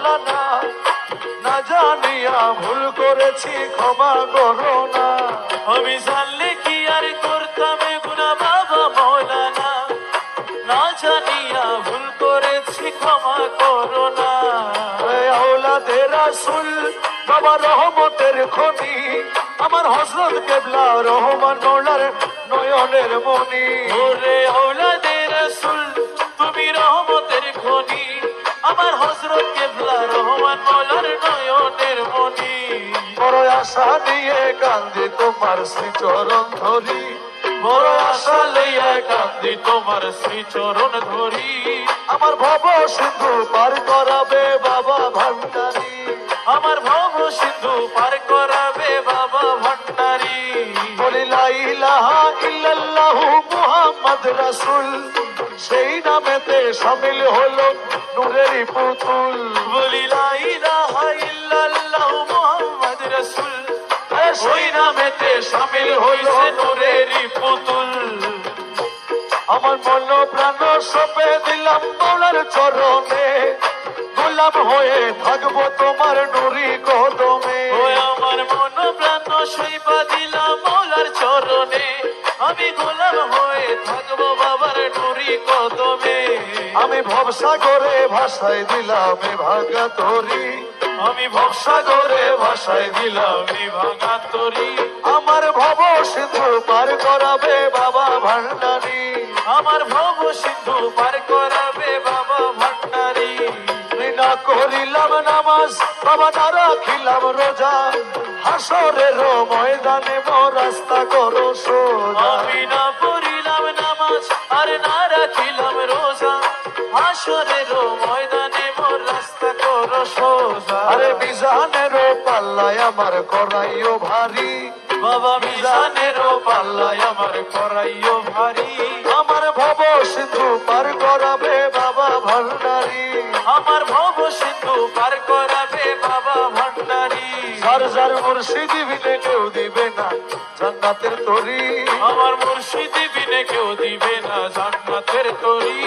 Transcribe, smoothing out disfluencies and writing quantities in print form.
মৌলানা, না জানিয়া ভুল করেছি ক্ষমা করো না। আমি জানলে কি আর করতাম গুনাহ বাবা মৌলানা, না জানিয়া ভুল করেছি ক্ষমা করো না। আওলাদে রাসূল বাবা রহমতের খনি, আমার হযরত কেবলা রহমান মৌলার নয়নের মনি। ওরে আওলাদে রাসূল তুমি রহমতের খনি, আমার হযরত কেবলা রহমান মৌলার নয়নের মনি। বড় আশা নিয়ে কান্দি তোমার শ্রীচরণ ধরি, বড় আশা লইয়া কান্দি তোমার শ্রীচরণ ধরি। আমার ভব সিন্ধু পার করাবে বাবা ভান্ডারী, আমার ভব সিন্ধু পার করাবে বাবা ভান্ডারী। বলি লা ইলাহা ইল্লাল্লাহু মুহাম্মদ রাসূল, সেই নামেতে শামিল হলো নূরেরই পুতুল। বলি লা ইলাহা ইল্লাল্লাহু মুহাম্মদ রাসূল, ওই নামেতে শামিল হইছে নূরেরই পুতুল। আমার মন প্রাণ সঁপে দিলাম মৌলার চরণে, গোলাম হয়ে থাকবো তোমার নুরি কদমে। ও আমার মন প্রাণ সইপা দিলাম মৌলার চরণে, আমি গোলাম হয়ে থাকবো বাবার নুরি কদমে। আমি ভবসাগরে ভাষায় দিলাম এ ভাঙা তরি, আমি ভবসাগরে ভাসায় দিলাম এই ভাঙা তরি। আমার ভব সিন্ধু পার করাবে বাবা ভান্ডারী, আমার ভব সিন্ধু পার করাবে বাবা ভান্ডারী। না করিলাম নামাজ বাবা, না রাখিলাম রোজা, হাসরের ময়দানে মোর রাস্তা করো সোজা। আমি না পড়িলাম নামাজ আর না রাখিলাম রোজা, হাসরের ময়দানে মোর রাস্তা করো সোজা। আরে মিজানের পাল্লায় আমার করাইও ভারী, বাবা মিজানেরও পাল্লায় আমার করাইও ভারী। আমার ভব সিন্ধু পার করাবে বাবা ভান্ডারী, আমার ভব সিন্ধু পার করাবে বাবা ভান্ডারী। যার যার মুর্শিদি বিনে কেউ দিবে না জান্নাতের তরি। আমার মুর্শিদি বিনে কেউ দিবে না জান্নাতের তরি।